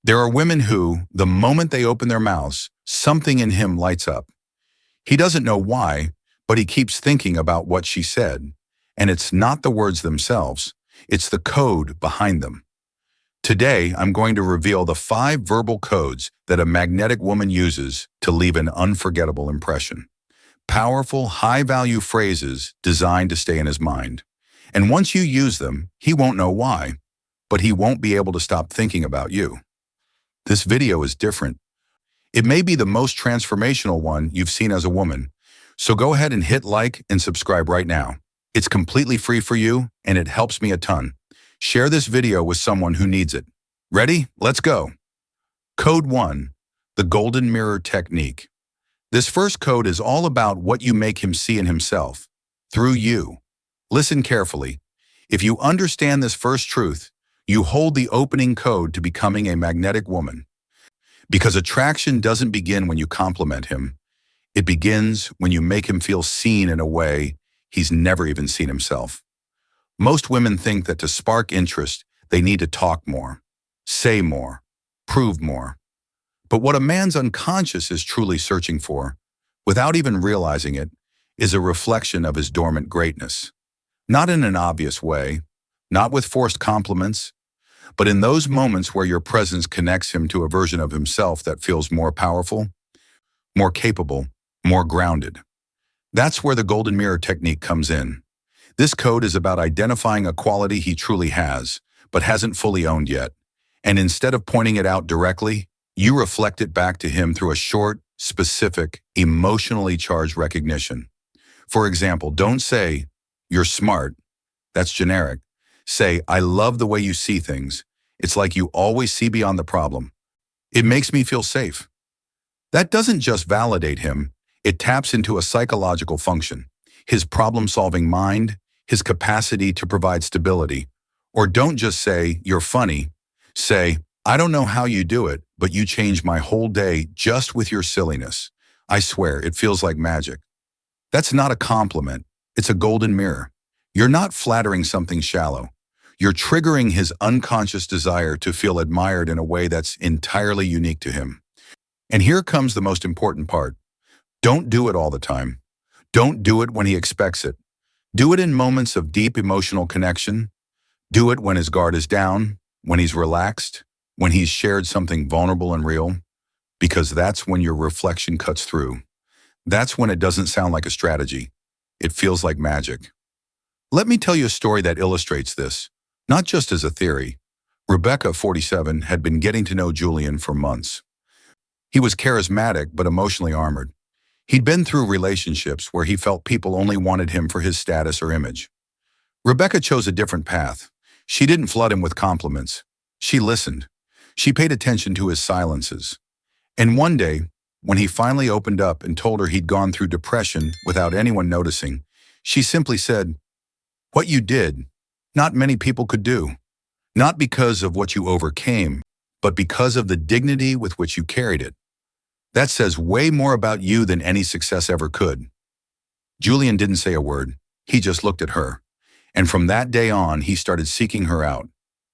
There are women who, the moment they open their mouths, something in him lights up. He doesn't know why, but he keeps thinking about what she said. And it's not the words themselves, it's the code behind them. Today, I'm going to reveal the 5 verbal codes that a magnetic woman uses to leave an unforgettable impression. Powerful, high-value phrases designed to stay in his mind. And once you use them, he won't know why, but he won't be able to stop thinking about you. This video is different. It may be the most transformational one you've seen as a woman, so go ahead and hit like and subscribe right now. It's completely free for you, and it helps me a ton. Share this video with someone who needs it. Ready? Let's go. Code 1, the golden mirror technique. This first code is all about what you make him see in himself, through you. Listen carefully. If you understand this first truth, you hold the opening code to becoming a magnetic woman. Because attraction doesn't begin when you compliment him. It begins when you make him feel seen in a way he's never even seen himself. Most women think that to spark interest, they need to talk more, say more, prove more. But what a man's unconscious is truly searching for, without even realizing it, is a reflection of his dormant greatness. Not in an obvious way, not with forced compliments, but in those moments where your presence connects him to a version of himself that feels more powerful, more capable, more grounded. That's where the golden mirror technique comes in. This code is about identifying a quality he truly has, but hasn't fully owned yet. And instead of pointing it out directly, you reflect it back to him through a short, specific, emotionally charged recognition. For example, don't say, "You're smart." That's generic. Say, "I love the way you see things. It's like you always see beyond the problem. It makes me feel safe." That doesn't just validate him, it taps into a psychological function, his problem-solving mind, his capacity to provide stability. Or don't just say, "You're funny." Say, "I don't know how you do it, but you change my whole day just with your silliness. I swear, it feels like magic." That's not a compliment, it's a golden mirror. You're not flattering something shallow. You're triggering his unconscious desire to feel admired in a way that's entirely unique to him. And here comes the most important part. Don't do it all the time. Don't do it when he expects it. Do it in moments of deep emotional connection. Do it when his guard is down, when he's relaxed, when he's shared something vulnerable and real, because that's when your reflection cuts through. That's when it doesn't sound like a strategy. It feels like magic. Let me tell you a story that illustrates this, not just as a theory. Rebecca, 47, had been getting to know Julian for months. He was charismatic but emotionally armored. He'd been through relationships where he felt people only wanted him for his status or image. Rebecca chose a different path. She didn't flood him with compliments. She listened. She paid attention to his silences. And one day, when he finally opened up and told her he'd gone through depression without anyone noticing, she simply said, "What you did, not many people could do. Not because of what you overcame, but because of the dignity with which you carried it. That says way more about you than any success ever could." Julian didn't say a word. He just looked at her. And from that day on, he started seeking her out.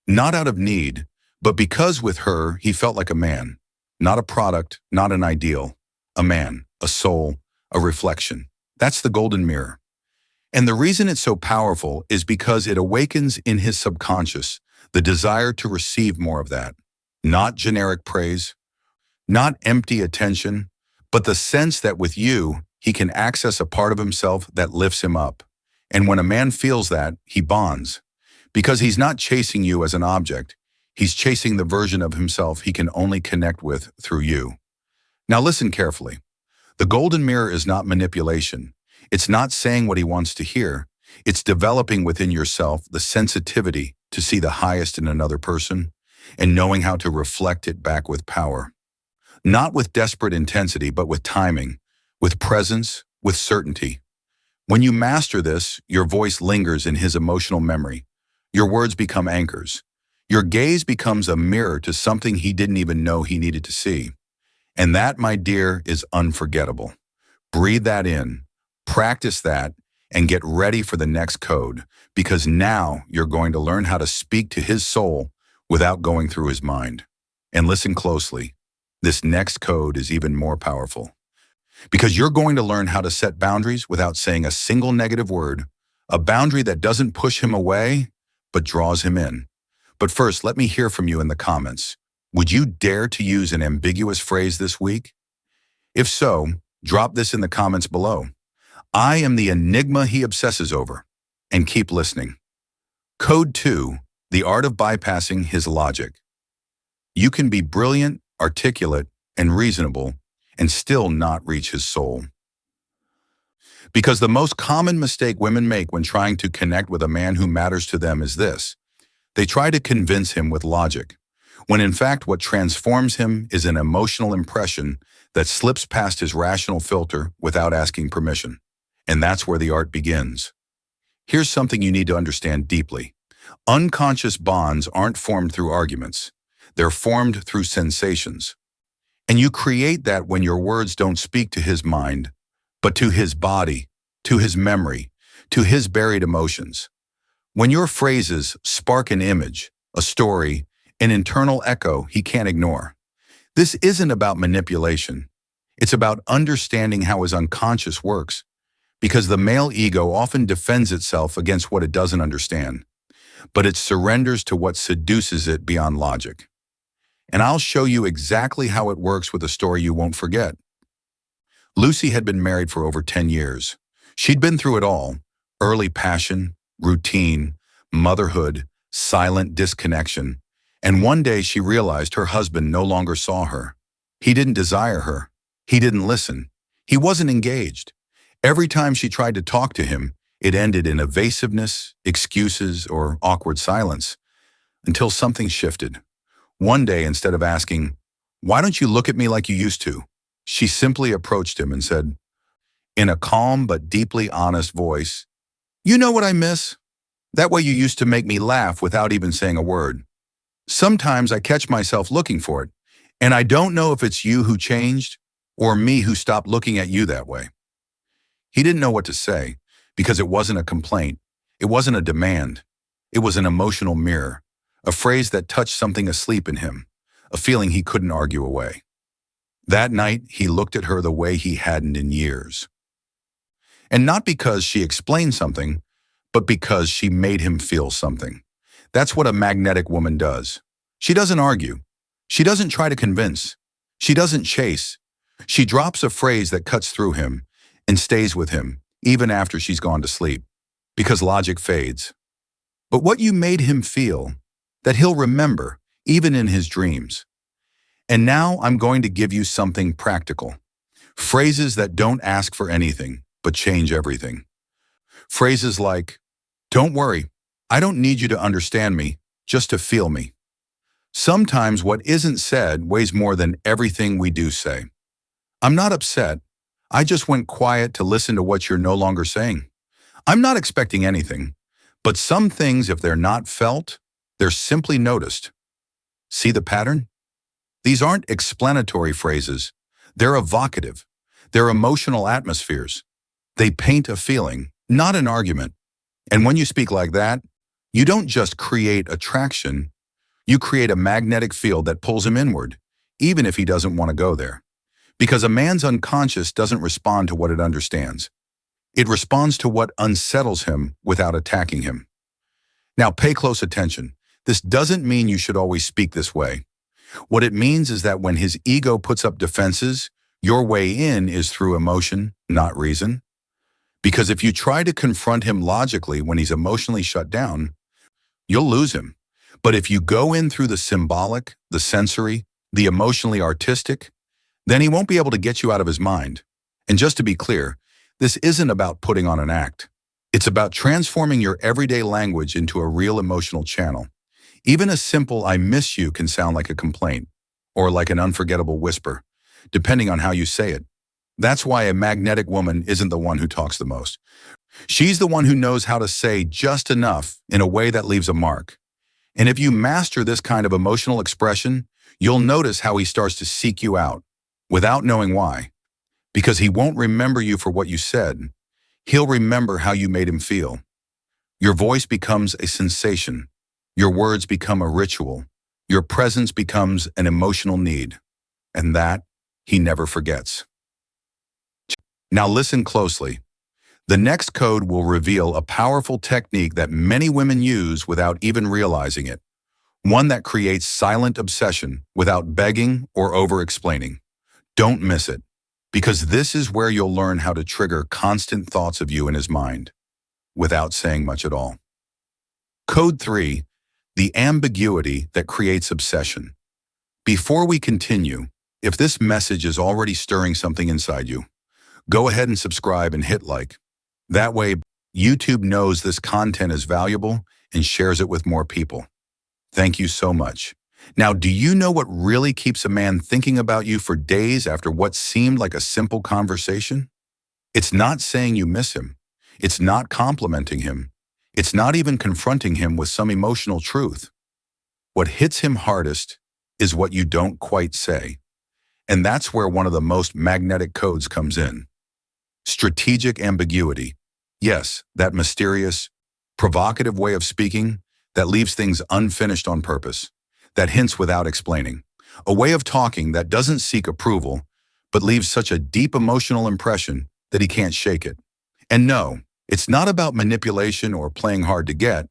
Not out of need, but because with her, he felt like a man. Not a product, not an ideal. A man, a soul, a reflection. That's the golden mirror. And the reason it's so powerful is because it awakens in his subconscious the desire to receive more of that. Not generic praise, not empty attention, but the sense that with you, he can access a part of himself that lifts him up. And when a man feels that, he bonds. Because he's not chasing you as an object, he's chasing the version of himself he can only connect with through you. Now listen carefully. The golden mirror is not manipulation. It's not saying what he wants to hear. It's developing within yourself the sensitivity to see the highest in another person and knowing how to reflect it back with power. Not with desperate intensity, but with timing, with presence, with certainty. When you master this, your voice lingers in his emotional memory. Your words become anchors. Your gaze becomes a mirror to something he didn't even know he needed to see. And that, my dear, is unforgettable. Breathe that in, practice that, and get ready for the next code, because now you're going to learn how to speak to his soul without going through his mind. And listen closely. This next code is even more powerful. Because you're going to learn how to set boundaries without saying a single negative word, a boundary that doesn't push him away, but draws him in. But first, let me hear from you in the comments. Would you dare to use an ambiguous phrase this week? If so, drop this in the comments below. I am the enigma he obsesses over. And keep listening. Code 2, the art of bypassing his logic. You can be brilliant, articulate, and reasonable, and still not reach his soul. Because the most common mistake women make when trying to connect with a man who matters to them is this. They try to convince him with logic, when in fact what transforms him is an emotional impression that slips past his rational filter without asking permission. And that's where the art begins. Here's something you need to understand deeply. Unconscious bonds aren't formed through arguments. They're formed through sensations. And you create that when your words don't speak to his mind, but to his body, to his memory, to his buried emotions. When your phrases spark an image, a story, an internal echo he can't ignore. This isn't about manipulation. It's about understanding how his unconscious works, because the male ego often defends itself against what it doesn't understand, but it surrenders to what seduces it beyond logic. And I'll show you exactly how it works with a story you won't forget. Lucy had been married for over 10 years. She'd been through it all: early passion, routine, motherhood, silent disconnection. And one day she realized her husband no longer saw her. He didn't desire her. He didn't listen. He wasn't engaged. Every time she tried to talk to him, it ended in evasiveness, excuses, or awkward silence, until something shifted. One day, instead of asking, "Why don't you look at me like you used to?" she simply approached him and said, in a calm but deeply honest voice, "You know what I miss? That way you used to make me laugh without even saying a word. Sometimes I catch myself looking for it, and I don't know if it's you who changed or me who stopped looking at you that way." He didn't know what to say, because it wasn't a complaint. It wasn't a demand. It was an emotional mirror, a phrase that touched something asleep in him, a feeling he couldn't argue away. That night, he looked at her the way he hadn't in years. And not because she explained something, but because she made him feel something. That's what a magnetic woman does. She doesn't argue. She doesn't try to convince. She doesn't chase. She drops a phrase that cuts through him and stays with him, even after she's gone to sleep, because logic fades. But what you made him feel, that he'll remember, even in his dreams. And now I'm going to give you something practical. Phrases that don't ask for anything, but change everything. Phrases like, "Don't worry, I don't need you to understand me, just to feel me." Sometimes what isn't said weighs more than everything we do say. "I'm not upset. I just went quiet to listen to what you're no longer saying. I'm not expecting anything, but some things, if they're not felt, they're simply noticed." See the pattern? These aren't explanatory phrases. They're evocative. They're emotional atmospheres. They paint a feeling, not an argument. And when you speak like that, you don't just create attraction, you create a magnetic field that pulls him inward, even if he doesn't want to go there. Because a man's unconscious doesn't respond to what it understands. It responds to what unsettles him without attacking him. Now pay close attention. This doesn't mean you should always speak this way. What it means is that when his ego puts up defenses, your way in is through emotion, not reason. Because if you try to confront him logically when he's emotionally shut down, you'll lose him. But if you go in through the symbolic, the sensory, the emotionally artistic, then he won't be able to get you out of his mind. And just to be clear, this isn't about putting on an act. It's about transforming your everyday language into a real emotional channel. Even a simple "I miss you" can sound like a complaint, or like an unforgettable whisper, depending on how you say it. That's why a magnetic woman isn't the one who talks the most. She's the one who knows how to say just enough in a way that leaves a mark. And if you master this kind of emotional expression, you'll notice how he starts to seek you out, without knowing why. Because he won't remember you for what you said. He'll remember how you made him feel. Your voice becomes a sensation. Your words become a ritual. Your presence becomes an emotional need, and that he never forgets. Now listen closely. The next code will reveal a powerful technique that many women use without even realizing it. One that creates silent obsession without begging or over-explaining. Don't miss it, because this is where you'll learn how to trigger constant thoughts of you in his mind, without saying much at all. Code 3, the ambiguity that creates obsession. Before we continue, if this message is already stirring something inside you, go ahead and subscribe and hit like. That way, YouTube knows this content is valuable and shares it with more people. Thank you so much. Now, do you know what really keeps a man thinking about you for days after what seemed like a simple conversation? It's not saying you miss him. It's not complimenting him. It's not even confronting him with some emotional truth. What hits him hardest is what you don't quite say. And that's where one of the most magnetic codes comes in. Strategic ambiguity. Yes, that mysterious, provocative way of speaking that leaves things unfinished on purpose, that hints without explaining. A way of talking that doesn't seek approval, but leaves such a deep emotional impression that he can't shake it. And no, it's not about manipulation or playing hard to get.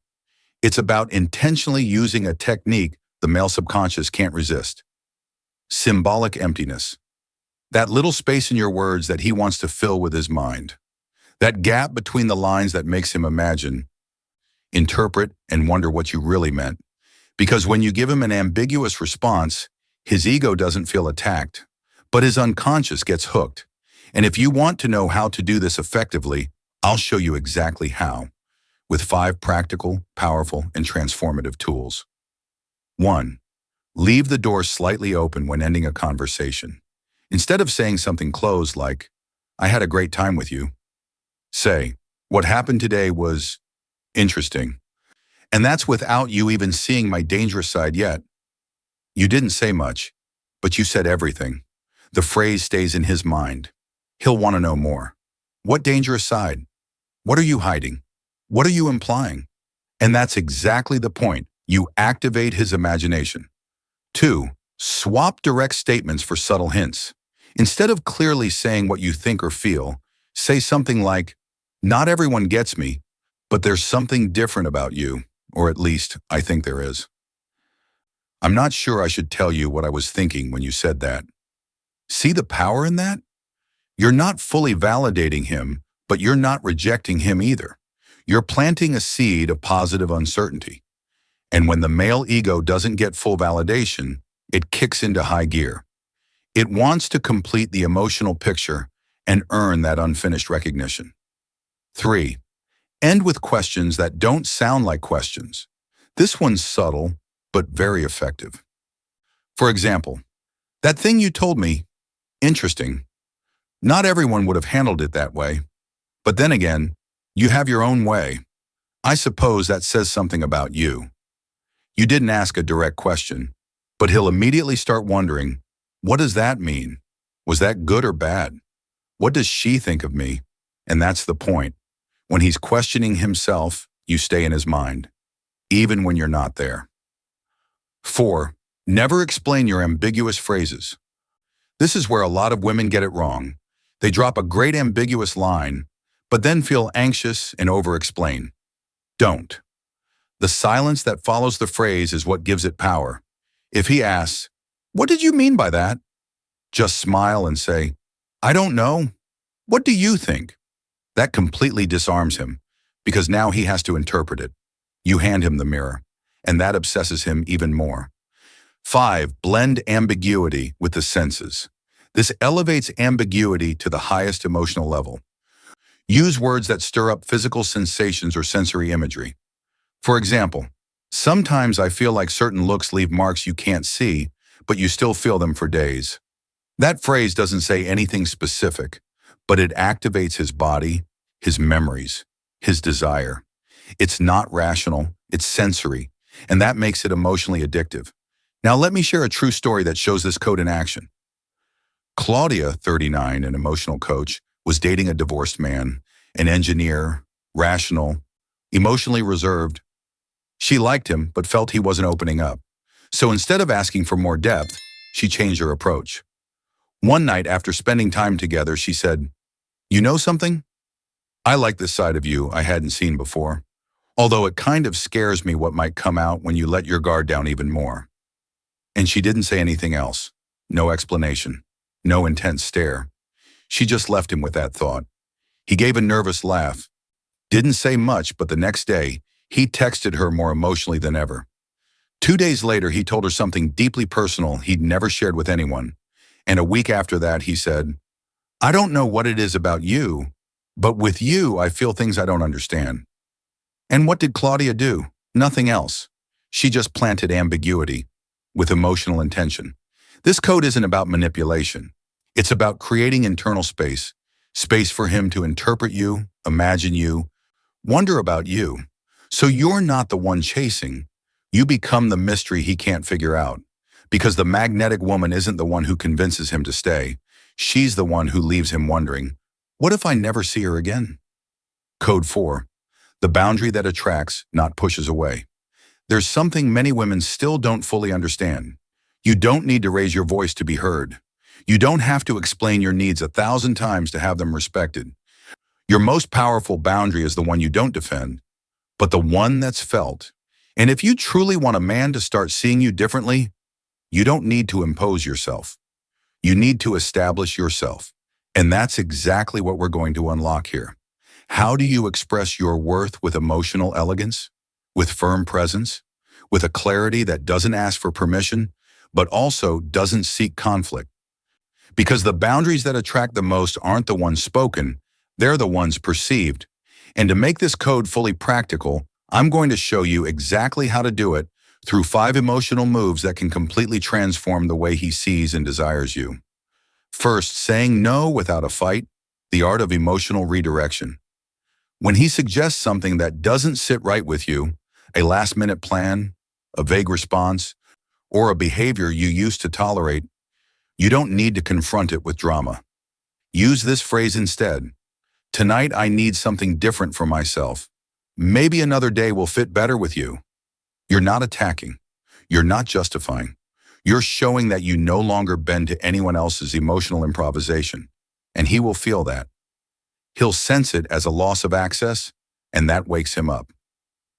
It's about intentionally using a technique the male subconscious can't resist. Symbolic emptiness. That little space in your words that he wants to fill with his mind. That gap between the lines that makes him imagine, interpret, and wonder what you really meant. Because when you give him an ambiguous response, his ego doesn't feel attacked, but his unconscious gets hooked. And if you want to know how to do this effectively, I'll show you exactly how, with 5 practical, powerful, and transformative tools. 1. Leave the door slightly open when ending a conversation. Instead of saying something closed like, "I had a great time with you," say, "What happened today was interesting." And that's without you even seeing my dangerous side yet. You didn't say much, but you said everything. The phrase stays in his mind. He'll want to know more. What dangerous side? What are you hiding? What are you implying? And that's exactly the point. You activate his imagination. 2. Swap direct statements for subtle hints. Instead of clearly saying what you think or feel, say something like, "Not everyone gets me, but there's something different about you, or at least I think there is. I'm not sure I should tell you what I was thinking when you said that." See the power in that? You're not fully validating him, but you're not rejecting him either. You're planting a seed of positive uncertainty. And when the male ego doesn't get full validation, it kicks into high gear. It wants to complete the emotional picture and earn that unfinished recognition. 3. End with questions that don't sound like questions. This one's subtle, but very effective. For example, "That thing you told me, interesting. Not everyone would have handled it that way. But then again, you have your own way. I suppose that says something about you." You didn't ask a direct question, but he'll immediately start wondering, what does that mean? Was that good or bad? What does she think of me? And that's the point. When he's questioning himself, you stay in his mind, even when you're not there. 4. Never explain your ambiguous phrases. This is where a lot of women get it wrong. They drop a great ambiguous line, but then feel anxious and over-explain. Don't. The silence that follows the phrase is what gives it power. If he asks, "What did you mean by that?" just smile and say, "I don't know. What do you think?" That completely disarms him, because now he has to interpret it. You hand him the mirror, and that obsesses him even more. 5. Blend ambiguity with the senses. This elevates ambiguity to the highest emotional level. Use words that stir up physical sensations or sensory imagery. For example, "Sometimes I feel like certain looks leave marks you can't see, but you still feel them for days." That phrase doesn't say anything specific, but it activates his body, his memories, his desire. It's not rational, it's sensory, and that makes it emotionally addictive. Now let me share a true story that shows this code in action. Claudia, 39, an emotional coach, was dating a divorced man, an engineer, rational, emotionally reserved. She liked him, but felt he wasn't opening up. So instead of asking for more depth, she changed her approach. One night after spending time together, she said, "You know something? I like this side of you I hadn't seen before. Although it kind of scares me what might come out when you let your guard down even more." And she didn't say anything else. No explanation. No intense stare. She just left him with that thought. He gave a nervous laugh. Didn't say much, but the next day, he texted her more emotionally than ever. 2 days later, he told her something deeply personal he'd never shared with anyone. And a week after that, he said, "I don't know what it is about you, but with you, I feel things I don't understand." And what did Claudia do? Nothing else. She just planted ambiguity with emotional intention. This code isn't about manipulation. It's about creating internal space, space for him to interpret you, imagine you, wonder about you. So you're not the one chasing. You become the mystery he can't figure out. Because the magnetic woman isn't the one who convinces him to stay. She's the one who leaves him wondering, what if I never see her again? Code 4. The boundary that attracts, not pushes away. There's something many women still don't fully understand. You don't need to raise your voice to be heard. You don't have to explain your needs 1,000 times to have them respected. Your most powerful boundary is the one you don't defend, but the one that's felt. And if you truly want a man to start seeing you differently, you don't need to impose yourself. You need to establish yourself. And that's exactly what we're going to unlock here. How do you express your worth with emotional elegance, with firm presence, with a clarity that doesn't ask for permission, but also doesn't seek conflict? Because the boundaries that attract the most aren't the ones spoken, they're the ones perceived. And to make this code fully practical, I'm going to show you exactly how to do it through 5 emotional moves that can completely transform the way he sees and desires you. First, saying no without a fight, the art of emotional redirection. When he suggests something that doesn't sit right with you, a last-minute plan, a vague response, or a behavior you used to tolerate, you don't need to confront it with drama. Use this phrase instead. "Tonight I need something different for myself. Maybe another day will fit better with you." You're not attacking. You're not justifying. You're showing that you no longer bend to anyone else's emotional improvisation, and he will feel that. He'll sense it as a loss of access, and that wakes him up.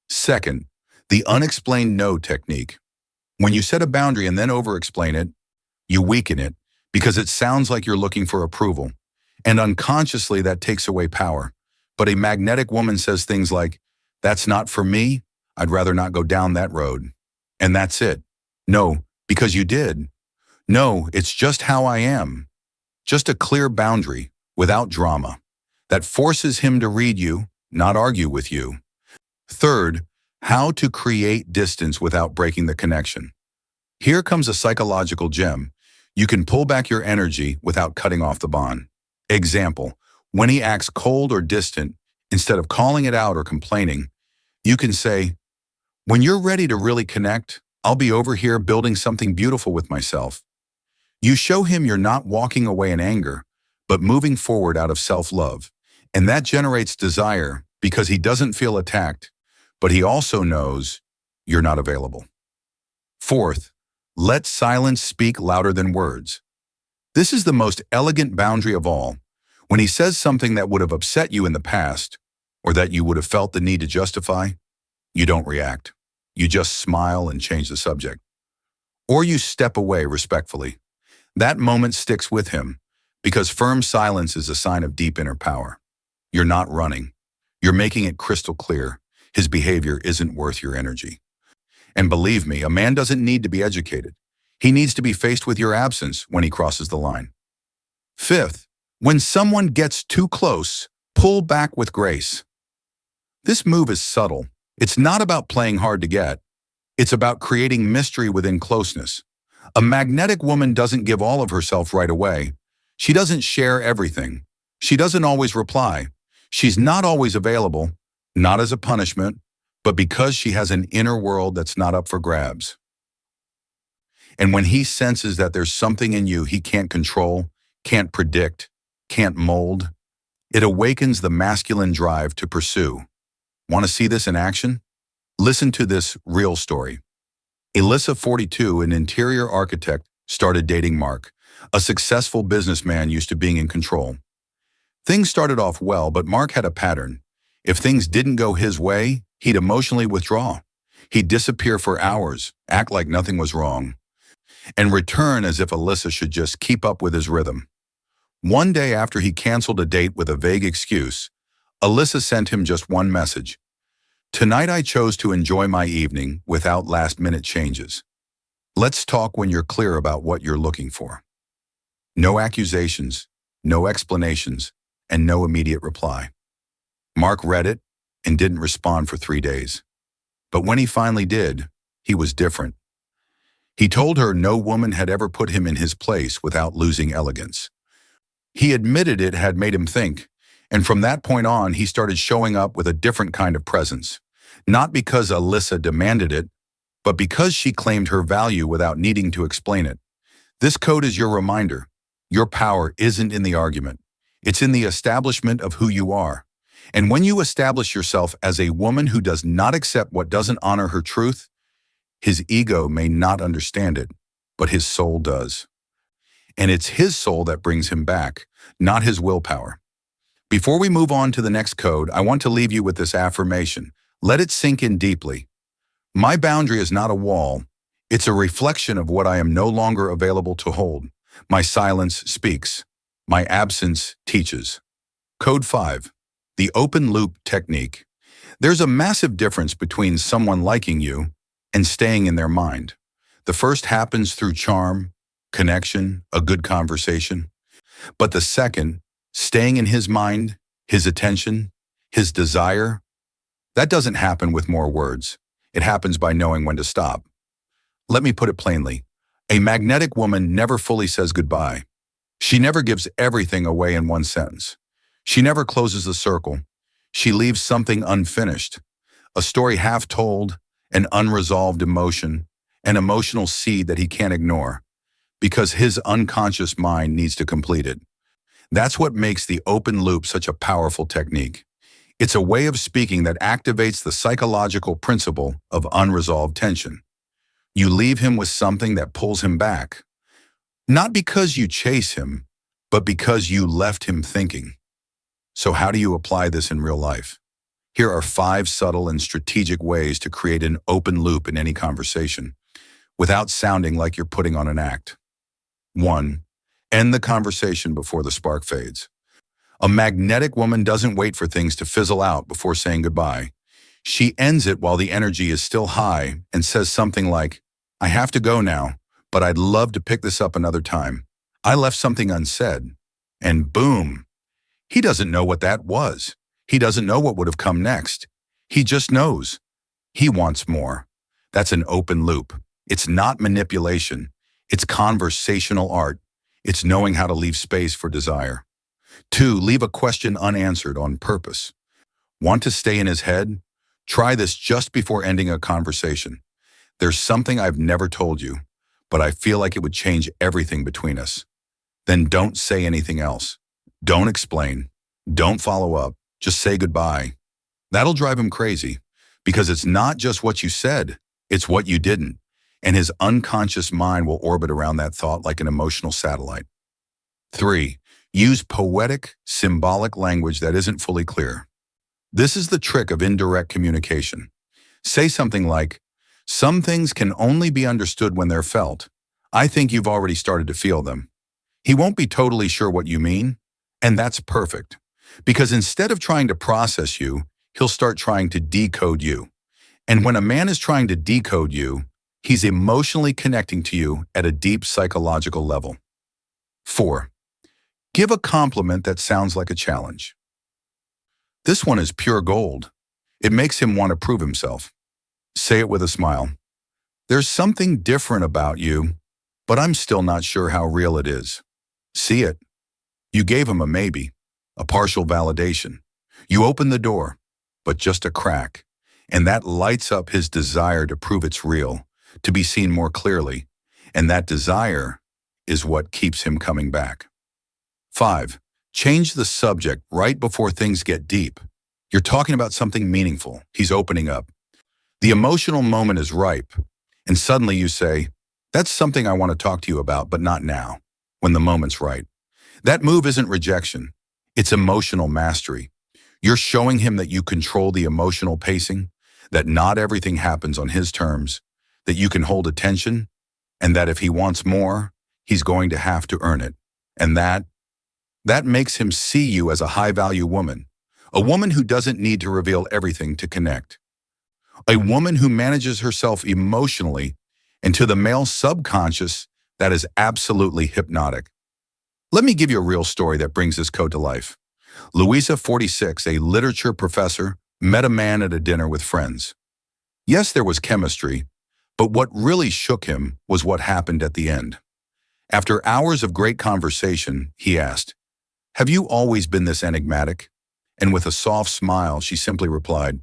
Second, the unexplained no technique. When you set a boundary and then over-explain it, you weaken it because it sounds like you're looking for approval, and unconsciously that takes away power. But a magnetic woman says things like, "That's not for me. I'd rather not go down that road." And that's it. No, because you did. No, it's just how I am. Just a clear boundary, without drama, that forces him to read you, not argue with you. Third, how to create distance without breaking the connection. Here comes a psychological gem. You can pull back your energy without cutting off the bond. Example, when he acts cold or distant, instead of calling it out or complaining, you can say, "When you're ready to really connect, I'll be over here building something beautiful with myself." You show him you're not walking away in anger, but moving forward out of self-love. And that generates desire because he doesn't feel attacked, but he also knows you're not available. Fourth, let silence speak louder than words. This is the most elegant boundary of all. When he says something that would have upset you in the past, or that you would have felt the need to justify, you don't react. You just smile and change the subject. Or you step away respectfully. That moment sticks with him because firm silence is a sign of deep inner power. You're not running. You're making it crystal clear. His behavior isn't worth your energy. And believe me, a man doesn't need to be educated. He needs to be faced with your absence when he crosses the line. Fifth, when someone gets too close, pull back with grace. This move is subtle. It's not about playing hard to get. It's about creating mystery within closeness. A magnetic woman doesn't give all of herself right away. She doesn't share everything. She doesn't always reply. She's not always available, not as a punishment, but because she has an inner world that's not up for grabs. And when he senses that there's something in you he can't control, can't predict, can't mold, it awakens the masculine drive to pursue. Want to see this in action? Listen to this real story. Alyssa, 42, an interior architect, started dating Mark, a successful businessman used to being in control. Things started off well, but Mark had a pattern. If things didn't go his way, he'd emotionally withdraw. He'd disappear for hours, act like nothing was wrong, and return as if Alyssa should just keep up with his rhythm. One day after he canceled a date with a vague excuse, Alyssa sent him just one message. "Tonight I chose to enjoy my evening without last-minute changes. Let's talk when you're clear about what you're looking for." No accusations, no explanations, and no immediate reply. Mark read it and didn't respond for 3 days. But when he finally did, he was different. He told her no woman had ever put him in his place without losing elegance. He admitted it had made him think, and from that point on, he started showing up with a different kind of presence. Not because Alyssa demanded it, but because she claimed her value without needing to explain it. This code is your reminder. Your power isn't in the argument. It's in the establishment of who you are. And when you establish yourself as a woman who does not accept what doesn't honor her truth, his ego may not understand it, but his soul does. And it's his soul that brings him back, not his willpower. Before we move on to the next code, I want to leave you with this affirmation. Let it sink in deeply. My boundary is not a wall. It's a reflection of what I am no longer available to hold. My silence speaks. My absence teaches. Code 5. The open loop technique. There's a massive difference between someone liking you and staying in their mind. The first happens through charm, connection, a good conversation. But the second, staying in his mind, his attention, his desire, that doesn't happen with more words. It happens by knowing when to stop. Let me put it plainly. A magnetic woman never fully says goodbye. She never gives everything away in one sentence. She never closes the circle. She leaves something unfinished, a story half told, an unresolved emotion, an emotional seed that he can't ignore, because his unconscious mind needs to complete it. That's what makes the open loop such a powerful technique. It's a way of speaking that activates the psychological principle of unresolved tension. You leave him with something that pulls him back, not because you chase him, but because you left him thinking. So how do you apply this in real life? Here are 5 subtle and strategic ways to create an open loop in any conversation, without sounding like you're putting on an act. 1. End the conversation before the spark fades. A magnetic woman doesn't wait for things to fizzle out before saying goodbye. She ends it while the energy is still high and says something like, "I have to go now, but I'd love to pick this up another time. I left something unsaid." And boom! He doesn't know what that was. He doesn't know what would have come next. He just knows. He wants more. That's an open loop. It's not manipulation. It's conversational art. It's knowing how to leave space for desire. 2. Leave a question unanswered on purpose. Want to stay in his head? Try this just before ending a conversation. "There's something I've never told you, but I feel like it would change everything between us." Then don't say anything else. Don't explain. Don't follow up. Just say goodbye. That'll drive him crazy, because it's not just what you said, it's what you didn't. And his unconscious mind will orbit around that thought like an emotional satellite. 3. Use poetic, symbolic language that isn't fully clear. This is the trick of indirect communication. Say something like, "Some things can only be understood when they're felt. I think you've already started to feel them." He won't be totally sure what you mean, and that's perfect. Because instead of trying to process you, he'll start trying to decode you. And when a man is trying to decode you, he's emotionally connecting to you at a deep psychological level. 4. Give a compliment that sounds like a challenge. This one is pure gold. It makes him want to prove himself. Say it with a smile. "There's something different about you, but I'm still not sure how real it is." See it. You gave him a maybe, a partial validation. You opened the door, but just a crack. And that lights up his desire to prove it's real, to be seen more clearly. And that desire is what keeps him coming back. 5. Change the subject right before things get deep. You're talking about something meaningful. He's opening up. The emotional moment is ripe. And suddenly you say, that's something I want to talk to you about, but not now, when the moment's right. That move isn't rejection. It's emotional mastery. You're showing him that you control the emotional pacing, that not everything happens on his terms, that you can hold attention, and that if he wants more, he's going to have to earn it. And that makes him see you as a high-value woman, a woman who doesn't need to reveal everything to connect, a woman who manages herself emotionally into the male subconscious that is absolutely hypnotic. Let me give you a real story that brings this code to life. Louisa, 46, a literature professor, met a man at a dinner with friends. Yes, there was chemistry, but what really shook him was what happened at the end. After hours of great conversation, he asked, "Have you always been this enigmatic?" And with a soft smile, she simply replied,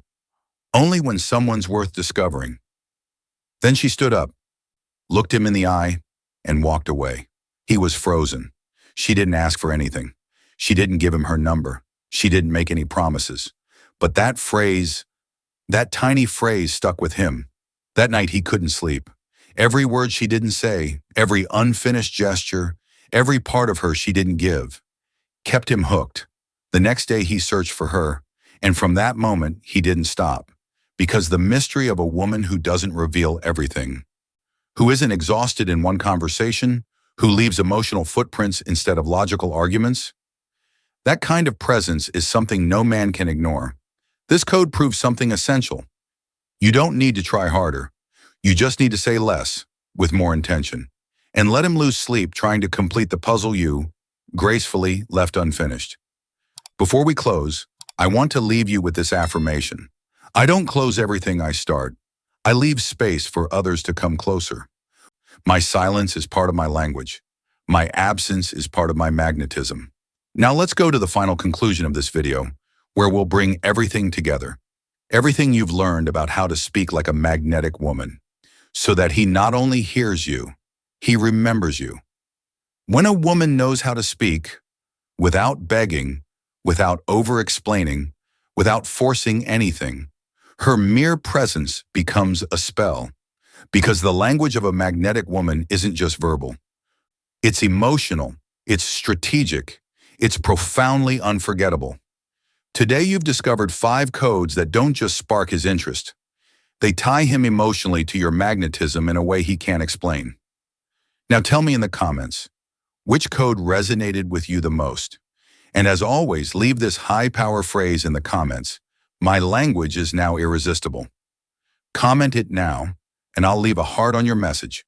"Only when someone's worth discovering." Then she stood up, looked him in the eye, and walked away. He was frozen. She didn't ask for anything. She didn't give him her number. She didn't make any promises. But that phrase, that tiny phrase stuck with him. That night he couldn't sleep. Every word she didn't say, every unfinished gesture, every part of her she didn't give, kept him hooked. The next day he searched for her, and from that moment he didn't stop. Because the mystery of a woman who doesn't reveal everything, who isn't exhausted in one conversation, who leaves emotional footprints instead of logical arguments, that kind of presence is something no man can ignore. This code proves something essential. You don't need to try harder. You just need to say less, with more intention. And let him lose sleep trying to complete the puzzle you, gracefully, left unfinished. Before we close, I want to leave you with this affirmation. I don't close everything I start. I leave space for others to come closer. My silence is part of my language. My absence is part of my magnetism. Now let's go to the final conclusion of this video, where we'll bring everything together. Everything you've learned about how to speak like a magnetic woman, so that he not only hears you, he remembers you. When a woman knows how to speak, without begging, without over-explaining, without forcing anything, her mere presence becomes a spell. Because the language of a magnetic woman isn't just verbal. It's emotional, it's strategic, it's profoundly unforgettable. Today you've discovered 5 codes that don't just spark his interest. They tie him emotionally to your magnetism in a way he can't explain. Now tell me in the comments, which code resonated with you the most? And as always, leave this high-power phrase in the comments. My language is now irresistible. Comment it now, and I'll leave a heart on your message.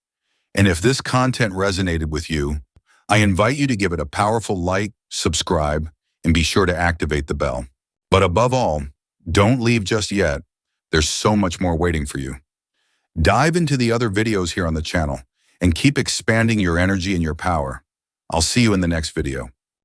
And if this content resonated with you, I invite you to give it a powerful like, subscribe, and be sure to activate the bell. But above all, don't leave just yet. There's so much more waiting for you. Dive into the other videos here on the channel and keep expanding your energy and your power. I'll see you in the next video.